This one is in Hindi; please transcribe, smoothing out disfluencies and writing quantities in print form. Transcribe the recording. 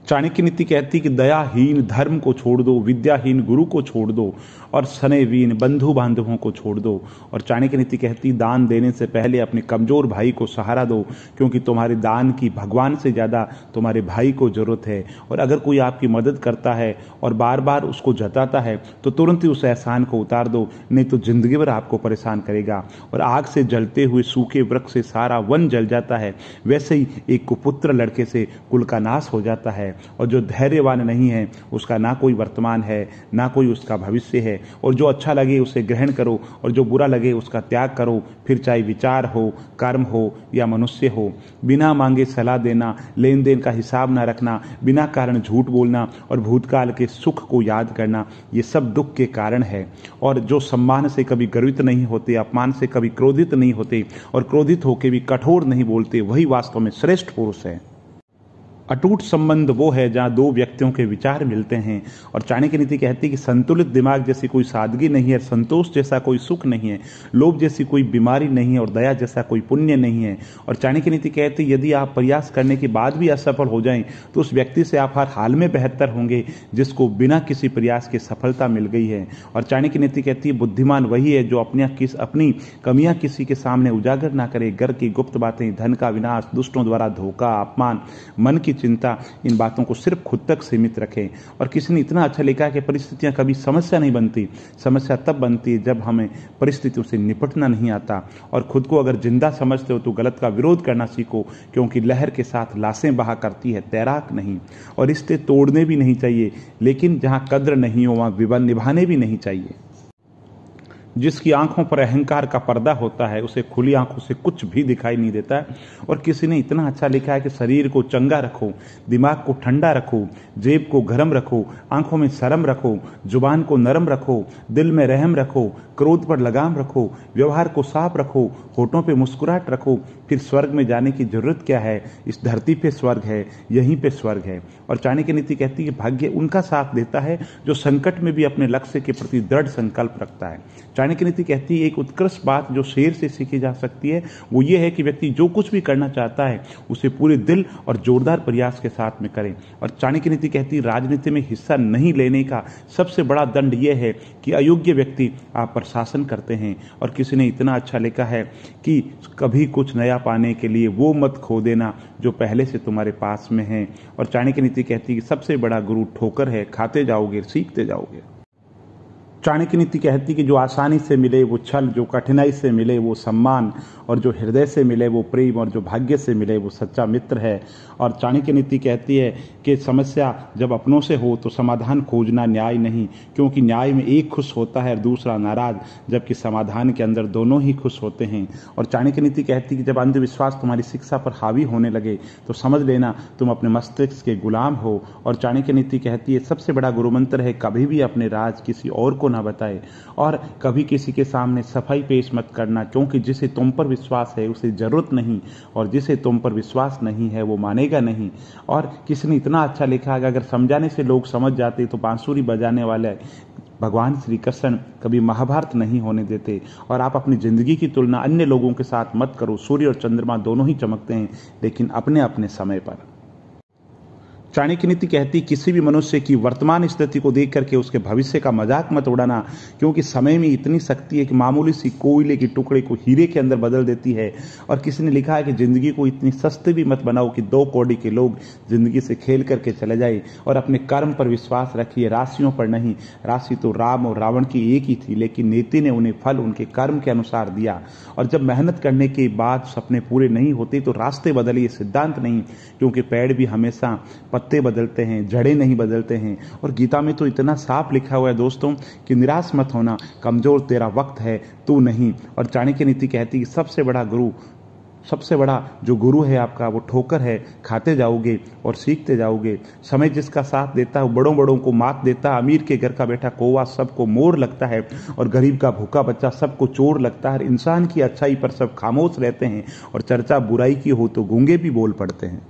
चाणक्य नीति कहती कि दयाहीन धर्म को छोड़ दो, विद्याहीन गुरु को छोड़ दो और स्नेहहीन बंधु बांधवों को छोड़ दो। और चाणक्य नीति कहती दान देने से पहले अपने कमजोर भाई को सहारा दो, क्योंकि तुम्हारे दान की भगवान से ज्यादा तुम्हारे भाई को जरूरत है। और अगर कोई आपकी मदद करता है और बार बार उसको जताता है तो तुरंत ही उस एहसान को उतार दो, नहीं तो जिंदगी भर आपको परेशान करेगा। और आग से जलते हुए सूखे वृक्ष से सारा वन जल जाता है, वैसे ही एक कुपुत्र लड़के से कुल का नाश हो जाता है। और जो धैर्यवान नहीं है उसका ना कोई वर्तमान है ना कोई उसका भविष्य है। और जो अच्छा लगे उसे ग्रहण करो और जो बुरा लगे उसका त्याग करो, फिर चाहे विचार हो, कर्म हो या मनुष्य हो। बिना मांगे सलाह देना, लेन देन का हिसाब ना रखना, बिना कारण झूठ बोलना और भूतकाल के सुख को याद करना, ये सब दुख के कारण है। और जो सम्मान से कभी गर्वित नहीं होते, अपमान से कभी क्रोधित नहीं होते और क्रोधित होकर भी कठोर नहीं बोलते, वही वास्तव में श्रेष्ठ पुरुष है। अटूट संबंध वो है जहां दो व्यक्तियों के विचार मिलते हैं। और चाणक्य नीति कहती है कि संतुलित दिमाग जैसी कोई सादगी नहीं है, संतोष जैसा कोई सुख नहीं है, लोभ जैसी कोई बीमारी नहीं है और दया जैसा कोई पुण्य नहीं है। और चाणक्य नीति कहती है यदि आप प्रयास करने के बाद भी असफल हो जाएं तो उस व्यक्ति से आप हर हाल में बेहतर होंगे जिसको बिना किसी प्रयास के सफलता मिल गई है। और चाणक्य नीति कहती है बुद्धिमान वही है जो अपनी कमियां किसी के सामने उजागर ना करे। घर की गुप्त बातें, धन का विनाश, दुष्टों द्वारा धोखा, अपमान, मन की चिंता, इन बातों को सिर्फ खुद तक सीमित रखें। और किसी ने इतना अच्छा लिखा है कि परिस्थितियां कभी समस्या नहीं बनती, समस्या तब बनती है जब हमें परिस्थितियों से निपटना नहीं आता। और खुद को अगर जिंदा समझते हो तो गलत का विरोध करना सीखो, क्योंकि लहर के साथ लाशें बहा करती है, तैराक नहीं। और रिश्ते तोड़ने भी नहीं चाहिए, लेकिन जहां कद्र नहीं हो वहां विवाद निभाने भी नहीं चाहिए। जिसकी आंखों पर अहंकार का पर्दा होता है उसे खुली आंखों से कुछ भी दिखाई नहीं देता है। और किसी ने इतना अच्छा लिखा है कि शरीर को चंगा रखो, दिमाग को ठंडा रखो, जेब को गर्म रखो, आंखों में शर्म रखो, जुबान को नरम रखो, दिल में रहम रखो, क्रोध पर लगाम रखो, व्यवहार को साफ रखो, होठों पे मुस्कुराहट रखो, फिर स्वर्ग में जाने की जरूरत क्या है। इस धरती पे स्वर्ग है, यहीं पे स्वर्ग है। और चाणक्य नीति कहती है भाग्य उनका साथ देता है जो संकट में भी अपने लक्ष्य के प्रति दृढ़ संकल्प रखता है। चाणक्य नीति कहती है एक उत्कृष्ट बात जो शेर से सीखी जा सकती है वो ये है कि व्यक्ति जो कुछ भी करना चाहता है उसे पूरे दिल और जोरदार प्रयास के साथ में करे। और चाणक्य नीति कहती है राजनीति में हिस्सा नहीं लेने का सबसे बड़ा दंड यह है कि अयोग्य व्यक्ति आप पर शासन करते हैं। और किसी ने इतना अच्छा लिखा है कि कभी कुछ नया पाने के लिए वो मत खो देना जो पहले से तुम्हारे पास में है। और चाणक्य नीति कहती है कि सबसे बड़ा गुरु ठोकर है, खाते जाओगे सीखते जाओगे। चाणक्य नीति कहती कि जो आसानी से मिले वो छल, जो कठिनाई से मिले वो सम्मान, और जो हृदय से मिले वो प्रेम, और जो भाग्य से मिले वो सच्चा मित्र है। और चाणक्य नीति कहती है कि समस्या जब अपनों से हो तो समाधान खोजना न्याय नहीं, क्योंकि न्याय में एक खुश होता है और दूसरा नाराज, जबकि समाधान के अंदर दोनों ही खुश होते हैं। और चाणक्य नीति कहती कि जब अंधविश्वास तुम्हारी शिक्षा पर हावी होने लगे तो समझ लेना तुम अपने मस्तिष्क के गुलाम हो। और चाणक्य नीति कहती है सबसे बड़ा गुरु मंत्र है कभी भी अपने राज किसी और को ना बताए, और कभी किसी के सामने सफाई पेश मत करना, क्योंकि जिसे तुम पर विश्वास है उसे जरूरत नहीं, और जिसे तुम पर विश्वास नहीं है वो मानेगा नहीं। और किसी ने इतना अच्छा लिखा है अगर समझाने से लोग समझ जाते तो बांसुरी बजाने वाले भगवान श्री कृष्ण कभी महाभारत नहीं होने देते। और आप अपनी जिंदगी की तुलना अन्य लोगों के साथ मत करो। सूर्य और चंद्रमा दोनों ही चमकते हैं, लेकिन अपने अपने समय पर। चाणक्य नीति कहती किसी भी मनुष्य की वर्तमान स्थिति को देख करके उसके भविष्य का मजाक मत उड़ाना, क्योंकि समय में इतनी शक्ति है कि मामूली सी कोयले के टुकड़े को हीरे के अंदर बदल देती है। और किसी ने लिखा है कि जिंदगी को इतनी सस्ती भी मत बनाओ कि 2 कौड़ी के लोग जिंदगी से खेल करके चले जाए। और अपने कर्म पर विश्वास रखिए, राशियों पर नहीं। राशि तो राम और रावण की एक ही थी, लेकिन नीति ने उन्हें फल उनके कर्म के अनुसार दिया। और जब मेहनत करने के बाद सपने पूरे नहीं होते तो रास्ते बदलिए, सिद्धांत नहीं, क्योंकि पेड़ भी हमेशा पत्ते बदलते हैं, जड़ें नहीं बदलते हैं। और गीता में तो इतना साफ लिखा हुआ है दोस्तों कि निराश मत होना, कमजोर तेरा वक्त है, तू नहीं। और चाणक्य नीति कहती है सबसे बड़ा जो गुरु है आपका वो ठोकर है, खाते जाओगे और सीखते जाओगे। समय जिसका साथ देता है वो बड़ों बड़ों को मात देता है। अमीर के घर का बैठा कौवा सबको मोर लगता है, और गरीब का भूखा बच्चा सबको चोर लगता है। इंसान की अच्छाई पर सब खामोश रहते हैं, और चर्चा बुराई की हो तो गूंगे भी बोल पड़ते हैं।